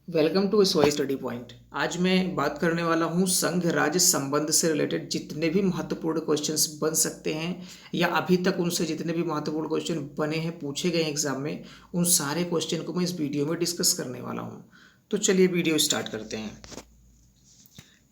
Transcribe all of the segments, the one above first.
Welcome to SY study point. आज मैं बात करने वाला हूँ संघ राज्य संबंध से रिलेटेड जितने भी महत्वपूर्ण क्वेश्चंस बन सकते हैं या अभी तक उनसे जितने भी महत्वपूर्ण क्वेश्चन बने हैं, पूछे गए एग्जाम में, उन सारे क्वेश्चन को मैं इस वीडियो में डिस्कस करने वाला हूँ। तो चलिए वीडियो स्टार्ट करते हैं।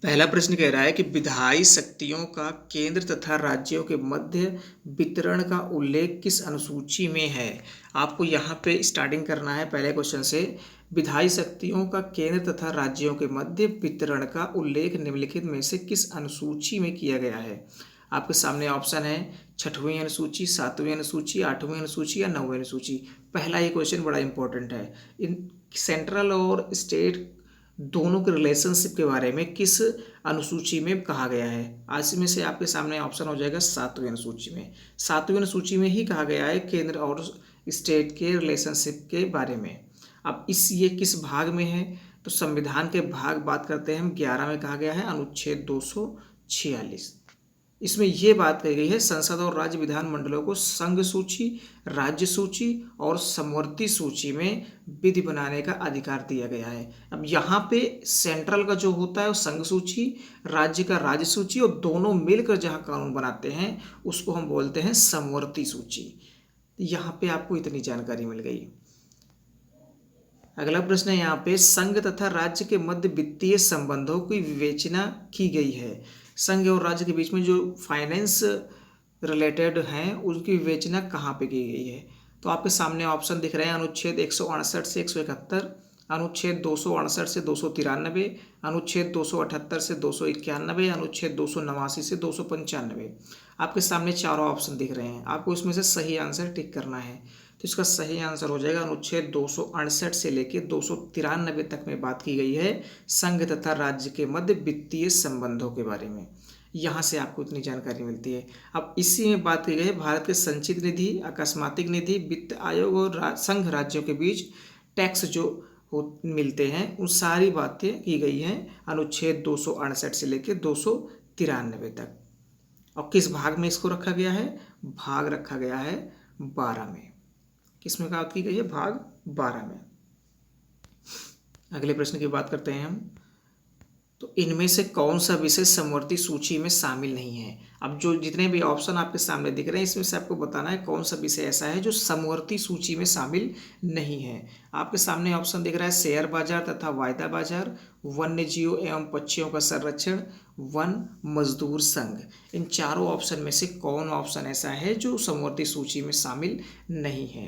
पहला प्रश्न कह रहा है कि विधायी शक्तियों का केंद्र तथा राज्यों के मध्य वितरण का उल्लेख किस अनुसूची में है। आपको यहाँ पे स्टार्टिंग करना है पहले क्वेश्चन से। विधायी शक्तियों का केंद्र तथा राज्यों के मध्य वितरण का उल्लेख निम्नलिखित में से किस अनुसूची में किया गया है। आपके सामने ऑप्शन है 6वीं अनुसूची, 7वीं अनुसूची, 8वीं अनुसूची या 9वीं अनुसूची। पहला ये क्वेश्चन बड़ा इंपॉर्टेंट है। इन सेंट्रल और स्टेट दोनों के रिलेशनशिप के बारे में किस अनुसूची में कहा गया है। आज में से आपके सामने ऑप्शन हो जाएगा 7वीं अनुसूची में। 7वीं अनुसूची में ही कहा गया है केंद्र और स्टेट के रिलेशनशिप के बारे में। अब ये किस भाग में है, तो संविधान के भाग बात करते हैं हम 11 में कहा गया है, अनुच्छेद 246। इसमें यह बात कही गई है संसद और राज्य विधानमंडलों को संघ सूची, राज्य सूची और समवर्ती सूची में विधि बनाने का अधिकार दिया गया है। अब यहाँ पे सेंट्रल का जो होता है वो संघ सूची, राज्य का राज्य सूची, और दोनों मिलकर जहाँ कानून बनाते हैं उसको हम बोलते हैं समवर्ती सूची। यहाँ पे आपको इतनी जानकारी मिल गई। अगला प्रश्न है यहाँ पे, संघ तथा राज्य के मध्य वित्तीय संबंधों की विवेचना की गई है। संघ और राज्य के बीच में जो फाइनेंस रिलेटेड हैं उनकी विवेचना कहाँ पे की गई है। तो आपके सामने ऑप्शन दिख रहे हैं अनुच्छेद 168 से 171, अनुच्छेद 268 से 293, अनुच्छेद 278 से 291, अनुच्छेद 289 से 295। आपके सामने चारों ऑप्शन दिख रहे हैं। आपको इसमें से सही आंसर टिक करना है। तो इसका सही आंसर हो जाएगा अनुच्छेद 268 से लेकर 293 तक में बात की गई है संघ तथा राज्य के मध्य वित्तीय संबंधों के बारे में। यहाँ से आपको इतनी जानकारी मिलती है। अब इसी में बात की गई है भारत के संचित निधि, अकस्मातिक निधि, वित्त आयोग और संघ राज्यों के बीच टैक्स जो मिलते हैं उन सारी बातें की गई हैं अनुच्छेद 268 से लेकर 293 तक। और किस भाग में इसको रखा गया है? भाग रखा गया है 12 में। किसमें बात की गई है? भाग 12 में। अगले प्रश्न की बात करते हैं हम। तो इनमें से कौन सा विषय समवर्ती सूची में शामिल नहीं है। अब जो जितने भी ऑप्शन आपके सामने दिख रहे हैं इसमें से आपको बताना है कौन सा विषय ऐसा है जो समवर्ती सूची में शामिल नहीं है। आपके सामने ऑप्शन दिख रहा है शेयर बाजार तथा वायदा बाजार, वन्य जीवों एवं पक्षियों का संरक्षण, वन मजदूर संघ। इन चारों ऑप्शन में से कौन ऑप्शन ऐसा है जो समवर्ती सूची में शामिल नहीं है।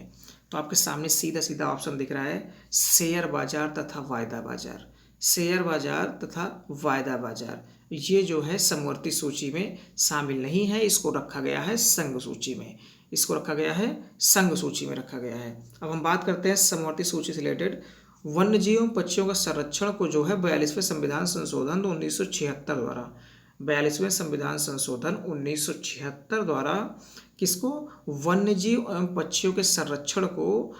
तो आपके सामने सीधा सीधा ऑप्शन दिख रहा है शेयर बाजार तथा वायदा बाजार। शेयर बाजार तथा वायदा बाजार ये जो है समवर्ती सूची में शामिल नहीं है, इसको रखा गया है संघ सूची में। इसको रखा गया है संघ सूची में रखा गया है। अब हम बात करते हैं समवर्ती सूची से रिलेटेड। वन्य जीवों पक्षियों का संरक्षण को जो है 42वें संविधान संशोधन 1976 द्वारा, 42वें संविधान संशोधन 1976 द्वारा किसको? वन्य जीव एवं पक्षियों के संरक्षण को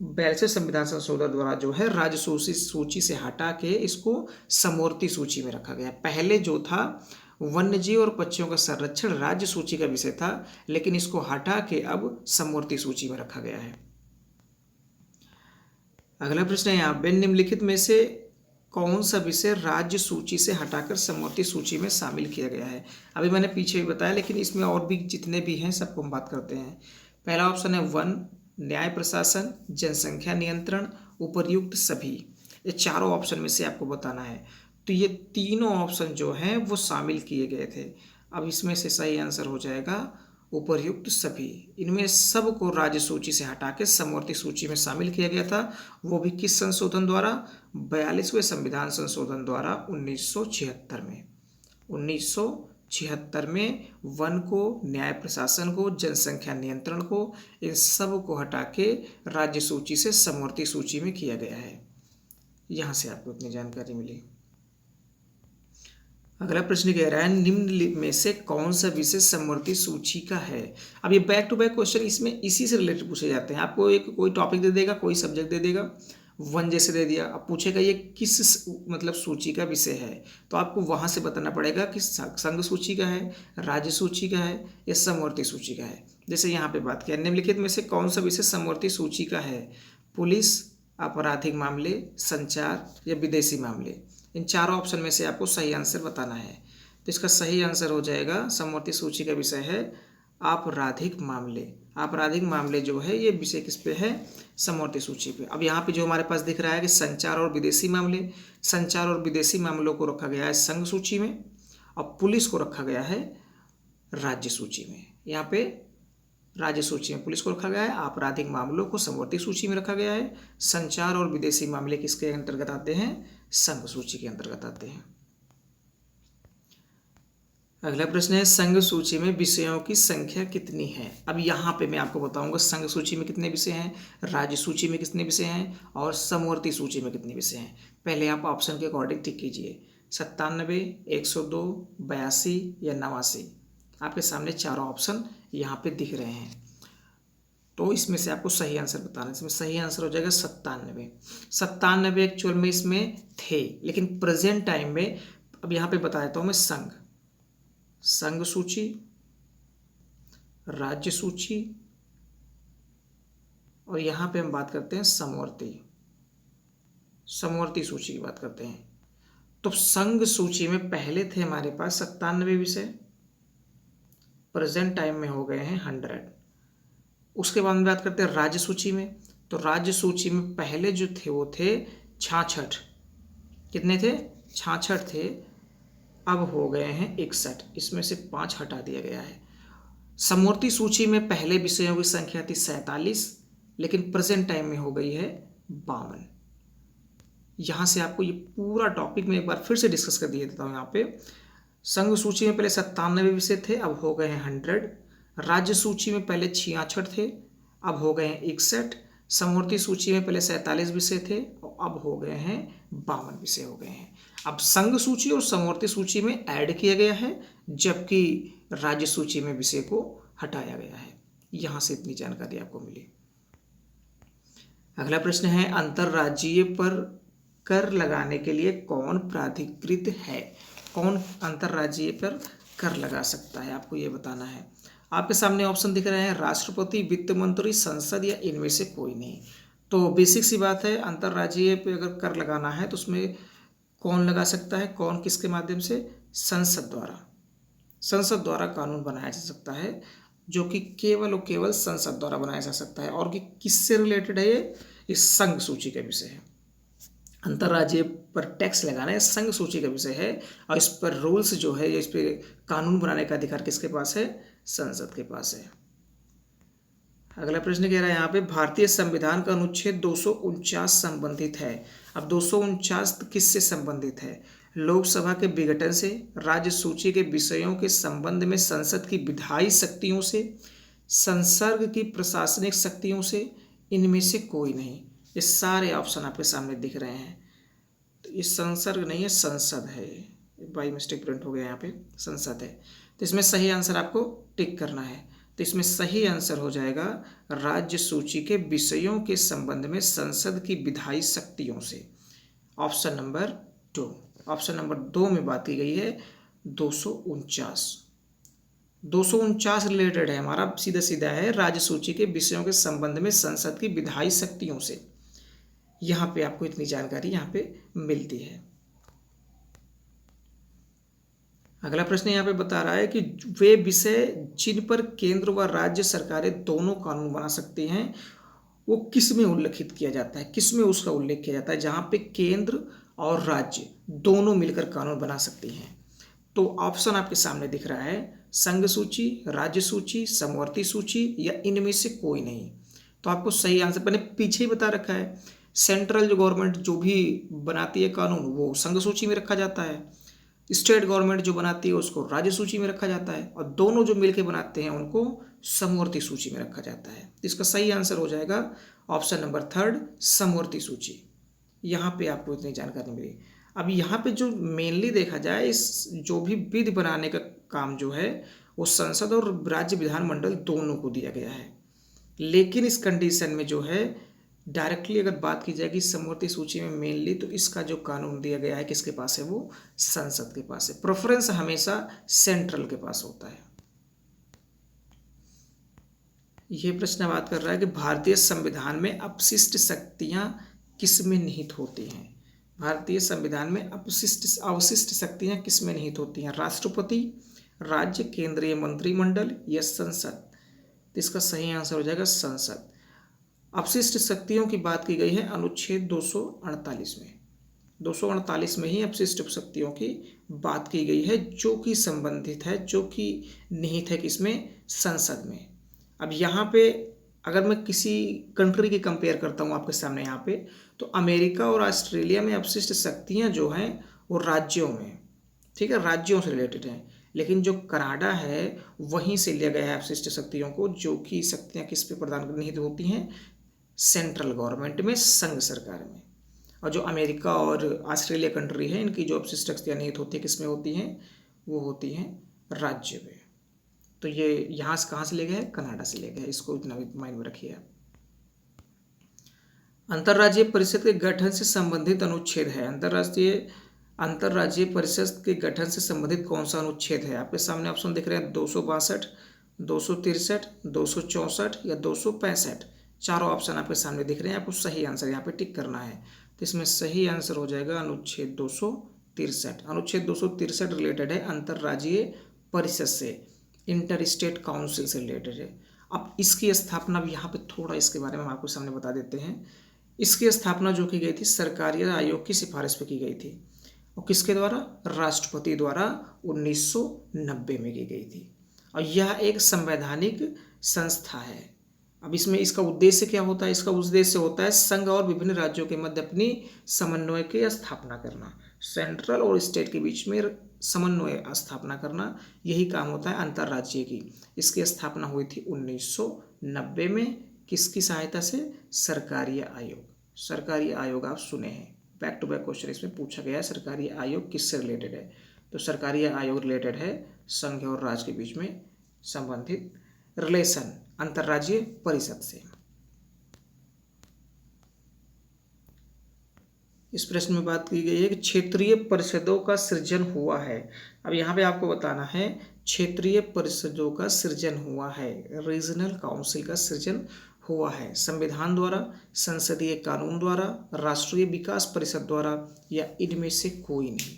42वें संविधान संशोधन द्वारा जो है राज्य सूची से हटा के इसको समवर्ती सूची में रखा गया। पहले जो था वन्य जीव और पक्षियों का संरक्षण राज्य सूची का विषय था, लेकिन इसको हटा के अब समवर्ती सूची में रखा गया है। अगला प्रश्न है यहाँ पे, निम्नलिखित में से कौन सा विषय राज्य सूची से हटाकर समवर्ती सूची में शामिल किया गया है। अभी मैंने पीछे भी बताया, लेकिन इसमें और भी जितने भी हैं सबको हम बात करते हैं। पहला ऑप्शन है वन, न्याय प्रशासन, जनसंख्या नियंत्रण, उपर्युक्त सभी। ये चारों ऑप्शन में से आपको बताना है। तो ये तीनों ऑप्शन जो हैं वो शामिल किए गए थे। अब इसमें से सही आंसर हो जाएगा उपर्युक्त सभी। इनमें सब को राज्य सूची से हटा के समवर्ती सूची में शामिल किया गया था। वो भी किस संशोधन द्वारा? 42वें संविधान संशोधन द्वारा 1976 में। 1976 में वन को, न्याय प्रशासन को, जनसंख्या नियंत्रण को, इन सब को हटा के राज्य सूची से समवर्ती सूची में किया गया है। यहाँ से आपको इतनी जानकारी मिली। अगला प्रश्न कह रहा है निम्न में से कौन सा विषय समवर्ती सूची का है। अब ये बैक टू बैक क्वेश्चन इसमें इसी से रिलेटेड पूछे जाते हैं। आपको एक कोई टॉपिक दे देगा, कोई सब्जेक्ट दे देगा, वन जैसे दे दिया, अब पूछेगा ये किस मतलब सूची का विषय है, तो आपको वहाँ से बताना पड़ेगा कि संघ सूची का है, राज्य सूची का है या समवर्ती सूची का है। जैसे यहाँ पे बात किया, निम्नलिखित में से कौन सा विषय समवर्ती सूची का है? पुलिस, आपराधिक मामले, संचार या विदेशी मामले। इन चारों ऑप्शन में से आपको सही आंसर बताना है। तो इसका सही आंसर हो जाएगा, समवर्ती सूची का विषय है आपराधिक मामले। आपराधिक मामले जो है ये विषय किस पे है, समवर्ती सूची पे। अब यहाँ पे जो हमारे पास दिख रहा है कि संचार और विदेशी मामले, संचार और विदेशी मामलों को रखा गया है संघ सूची में और पुलिस को रखा गया है राज्य सूची में। यहाँ पे राज्य सूची में पुलिस को रखा गया है, आपराधिक मामलों को समवर्ती सूची में रखा गया है, संचार और विदेशी मामले किसके अंतर्गत आते हैं, संघ सूची के अंतर्गत आते हैं। अगला प्रश्न है, संघ सूची में विषयों की संख्या कितनी है। अब यहाँ पे मैं आपको बताऊंगा संघ सूची में कितने विषय हैं, राज्य सूची में कितने विषय हैं और समवर्ती सूची में कितने विषय हैं। पहले आप ऑप्शन के अकॉर्डिंग टिक कीजिए, 97, 102, 82 या 89। आपके सामने चारों ऑप्शन यहाँ पे दिख रहे हैं, तो इसमें से आपको सही आंसर बताना है। इसमें सही आंसर हो जाएगा 97। 97 एक्चुअल में इसमें थे, लेकिन प्रेजेंट टाइम में अब यहाँ पे बता देता हूँ मैं संघ सूची, राज्य सूची और यहाँ पे हम बात करते हैं समवर्ती सूची की बात करते हैं। तो संघ सूची में पहले थे हमारे पास 97 विषय, प्रेजेंट टाइम में हो गए हैं 100। उसके बाद में बात करते हैं राज्य सूची में। तो राज्य सूची में पहले जो थे वो थे 66। कितने थे, 66 थे, अब हो गए हैं 61। इसमें से 5 हटा दिया गया है। समवर्ती सूची में पहले विषयों की संख्या थी 47, लेकिन प्रेजेंट टाइम में हो गई है 52। यहाँ से आपको ये पूरा टॉपिक में एक बार फिर से डिस्कस कर दिया देता हूँ। यहाँ पे संघ सूची में पहले 97 विषय थे, अब हो गए हैं 100। राज्य सूची में पहले 66 थे, अब हो गए हैं 61। समवर्ती सूची में पहले 47 विषय थे और अब हो गए हैं 52 विषय हो गए हैं। अब संघ सूची और समवर्ती सूची में ऐड किया गया है, जबकि राज्य सूची में विषय को हटाया गया है। यहाँ से इतनी जानकारी आपको मिली। अगला प्रश्न है, अंतर्राज्यीय पर कर लगाने के लिए कौन प्राधिकृत है। कौन अंतर्राज्यीय पर कर लगा सकता है, आपको ये बताना है। आपके सामने ऑप्शन दिख रहे हैं, राष्ट्रपति, वित्त मंत्री, संसद या इनमें से कोई नहीं। तो बेसिक सी बात है, अंतर्राज्यीय पे अगर कर लगाना है तो उसमें कौन लगा सकता है, कौन किसके माध्यम से, संसद द्वारा कानून बनाया जा सकता है, जो कि केवल और केवल संसद द्वारा बनाया जा सकता है। और कि किससे रिलेटेड है ये, इस संघ सूची का विषय है। अंतर्राज्यीय पर टैक्स लगाना है संघ सूची का विषय है, और इस पर रूल्स जो है, इस पर कानून बनाने का अधिकार किसके पास है, संसद के पास है। अगला प्रश्न कह रहा है यहाँ पे, भारतीय संविधान का अनुच्छेद 249 संबंधित है। अब 249 किससे संबंधित है, लोकसभा के विघटन से, राज्य सूची के विषयों के संबंध में संसद की विधायी शक्तियों से, संसर्ग की प्रशासनिक शक्तियों से, इनमें से कोई नहीं। ये सारे ऑप्शन आपके सामने दिख रहे हैं। तो ये संसर्ग नहीं है, संसद है, बाई मिस्टेक प्रिंट हो गया, यहाँ पे संसद है। तो इसमें सही आंसर आपको टिक करना है। तो इसमें सही आंसर हो जाएगा, राज्य सूची के विषयों के संबंध में संसद की विधायी शक्तियों से, ऑप्शन नंबर 2। ऑप्शन नंबर 2 में बात की गई है 249 रिलेटेड है हमारा, सीधा सीधा है राज्य सूची के विषयों के संबंध में संसद की विधायी शक्तियों से। यहाँ पे आपको इतनी जानकारी यहाँ पे मिलती है। अगला प्रश्न यहाँ पे बता रहा है कि वे विषय जिन पर केंद्र व राज्य सरकारें दोनों कानून बना सकती हैं, वो किस में उल्लेखित किया जाता है, किस में उसका उल्लेख किया जाता है, जहाँ पे केंद्र और राज्य दोनों मिलकर कानून बना सकती हैं। तो ऑप्शन आपके सामने दिख रहा है, संघ सूची, राज्य सूची, समवर्ती सूची या इनमें से कोई नहीं। तो आपको सही आंसर मैंने पीछे ही बता रखा है, सेंट्रल जो गवर्नमेंट जो भी बनाती है कानून वो संघ सूची में रखा जाता है, स्टेट गवर्नमेंट जो बनाती है उसको राज्य सूची में रखा जाता है, और दोनों जो मिलकर बनाते हैं उनको समवर्ती सूची में रखा जाता है। इसका सही आंसर हो जाएगा ऑप्शन नंबर 3, समवर्ती सूची। यहाँ पे आपको इतनी जानकारी मिली। अब यहाँ पे जो मेनली देखा जाए, इस जो भी विधि बनाने का काम जो है वो संसद और राज्य विधानमंडल दोनों को दिया गया है, लेकिन इस कंडीशन में जो है डायरेक्टली अगर बात की जाएगी समवर्ती सूची में मेनली, तो इसका जो कानून दिया गया है किसके पास है, वो संसद के पास है। प्रेफरेंस हमेशा सेंट्रल के पास होता है। यह प्रश्न बात कर रहा है कि भारतीय संविधान में अपशिष्ट शक्तियां किस में निहित होती हैं? भारतीय संविधान में अवशिष्ट शक्तियां किस में निहित होती हैं? राष्ट्रपति, राज्य, केंद्रीय मंत्रिमंडल या संसद? तो इसका सही आंसर हो जाएगा संसद। अपशिष्ट शक्तियों की बात की गई है अनुच्छेद 248 में। 248 में ही अपशिष्ट शक्तियों की बात की गई है, जो कि संबंधित है, जो कि निहित है किसमें? संसद में। अब यहाँ पे अगर मैं किसी कंट्री की कंपेयर करता हूँ आपके सामने यहाँ पे, तो अमेरिका और ऑस्ट्रेलिया में अपशिष्ट शक्तियाँ जो हैं वो राज्यों में, ठीक है, राज्यों से रिलेटेड हैं। लेकिन जो कनाडा है वहीं से लिया गया है अपशिष्ट शक्तियों को, जो कि शक्तियाँ किस पे प्रदान निहित होती हैं? सेंट्रल गवर्नमेंट में, संघ सरकार में। और जो अमेरिका और ऑस्ट्रेलिया कंट्री है, इनकी जो अपशिष्ट शक्तियाँ निहित होती हैं किस में होती हैं? वो होती हैं राज्य में। तो ये यहाँ से कहाँ से ले गए हैं? कनाडा से ले गए हैं। इसको इतना भी माइंड में रखिए आप। अंतर्राज्यीय परिषद के गठन से संबंधित अनुच्छेद है। अंतर्राज्यीय परिषद के गठन से संबंधित कौन सा अनुच्छेद है? आपके सामने ऑप्शन दिख रहे हैं 262, 263, 264 या 265। चारों ऑप्शन आपके सामने दिख रहे हैं, आपको सही आंसर यहाँ पे टिक करना है। तो इसमें सही आंसर हो जाएगा अनुच्छेद 263। अनुच्छेद 263 रिलेटेड है अंतर्राज्यीय परिषद से, इंटर स्टेट काउंसिल से रिलेटेड है। अब इसकी स्थापना भी यहाँ पे थोड़ा इसके बारे में हम आपको सामने बता देते हैं। इसकी स्थापना जो की गई थी सरकारी आयोग की सिफारिश पे की गई थी, और किसके द्वारा? राष्ट्रपति द्वारा 1990 में की गई थी। और यह एक संवैधानिक संस्था है। अब इसमें इसका उद्देश्य क्या होता है? इसका उद्देश्य होता है संघ और विभिन्न राज्यों के मध्य अपनी समन्वय की स्थापना करना, सेंट्रल और स्टेट के बीच में समन्वय स्थापना करना, यही काम होता है अंतर्राज्यीय की। इसकी स्थापना हुई थी 1990 में। किसकी सहायता से? सरकारी आयोग। सरकारी आयोग आप सुने हैं, बैक टू बैक क्वेश्चन इसमें पूछा गया है। सरकारी आयोग किससे रिलेटेड है? तो सरकारी आयोग रिलेटेड है संघ और राज्य के बीच में संबंधित रिलेशन अंतर्राज्यीय परिषद से। इस प्रश्न में बात की गई है कि क्षेत्रीय परिषदों का सृजन हुआ है। अब यहाँ पे आपको बताना है क्षेत्रीय परिषदों का सृजन हुआ है, रीजनल काउंसिल का सृजन हुआ है संविधान द्वारा, संसदीय कानून द्वारा, राष्ट्रीय विकास परिषद द्वारा, या इनमें से कोई नहीं।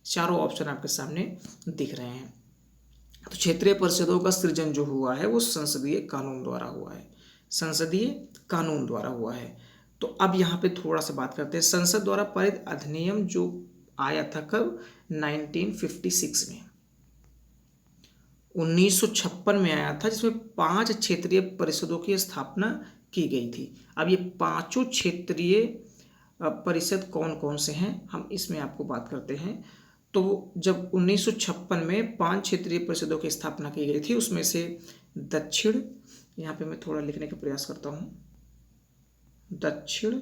चारों ऑप्शन आपके सामने दिख रहे हैं। तो क्षेत्रीय परिषदों का सृजन जो हुआ है वो संसदीय कानून द्वारा हुआ है, संसदीय कानून द्वारा हुआ है। तो अब यहाँ पे थोड़ा सा बात करते हैं संसद द्वारा पारित अधिनियम जो आया था कब? 1956 में, 1956 में आया था, जिसमें 5 क्षेत्रीय परिषदों की स्थापना की गई थी। अब ये पांचों क्षेत्रीय परिषद कौन कौन से हैं, हम इसमें आपको बात करते हैं। तो जब 1956 में 5 क्षेत्रीय परिषदों की स्थापना की गई थी, उसमें से दक्षिण, यहाँ पे मैं थोड़ा लिखने का प्रयास करता हूँ, दक्षिण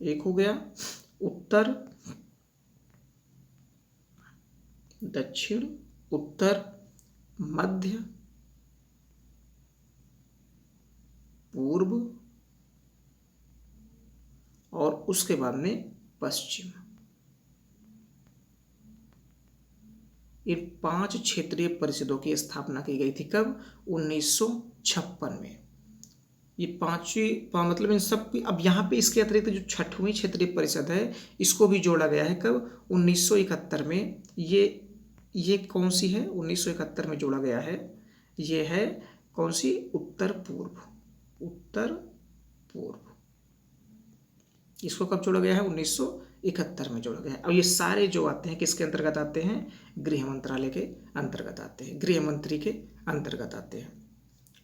एक हो गया, उत्तर, दक्षिण, उत्तर, मध्य, पूर्व, और उसके बाद में पश्चिम। इन 5 क्षेत्रीय परिषदों की स्थापना की गई थी कब? 1956 में। ये पांचवी मतलब इन सब की, अब यहाँ पे इसके अतिरिक्त जो 6वीं क्षेत्रीय परिषद है इसको भी जोड़ा गया है कब? 1971 में। ये कौन सी है? 1971 में जोड़ा गया है। ये है कौन सी? उत्तर पूर्व। उत्तर पूर्व, इसको कब जोड़ा गया है? 1971 में जोड़ा गया है। और ये सारे जो आते हैं किसके अंतर्गत आते हैं? गृह मंत्रालय के अंतर्गत आते हैं, गृह मंत्री के अंतर्गत आते हैं।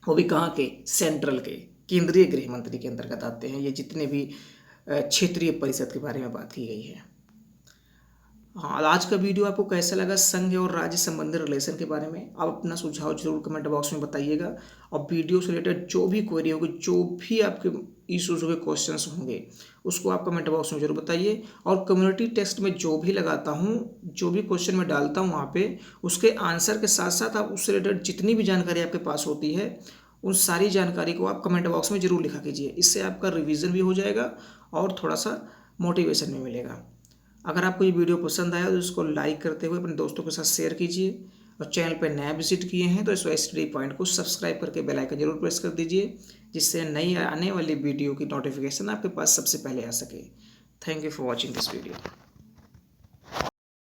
वो भी कहाँ के? सेंट्रल के, केंद्रीय गृह मंत्री के अंतर्गत आते हैं ये जितने भी क्षेत्रीय परिषद के बारे में बात की गई है। हाँ, आज का वीडियो आपको कैसा लगा संघ और राज्य संबंधी रिलेशन के बारे में? आप अपना सुझाव जरूर कमेंट बॉक्स में बताइएगा। और वीडियो से रिलेटेड जो भी क्वेरी होगी, जो भी आपके इश्यूज होंगे, क्वेश्चंस होंगे, उसको आप कमेंट बॉक्स में जरूर बताइए। और कम्युनिटी टेक्स्ट में जो भी लगाता हूँ, जो भी क्वेश्चन मैं डालता हूँ वहाँ पे, उसके आंसर के साथ साथ आप उससे रिलेटेड जितनी भी जानकारी आपके पास होती है उन सारी जानकारी को आप कमेंट बॉक्स में जरूर लिखा कीजिए। इससे आपका रिवीजन भी हो जाएगा और थोड़ा सा मोटिवेशन भी मिलेगा। अगर आपको ये वीडियो पसंद आया तो इसको लाइक करते हुए अपने दोस्तों के साथ शेयर कीजिए। और चैनल पर नया विजिट किए हैं तो इस स्टडी पॉइंट को सब्सक्राइब करके बेल आइकन जरूर प्रेस कर दीजिए, जिससे नई आने वाली वीडियो की नोटिफिकेशन आपके पास सबसे पहले आ सके। Thank you for watching this video.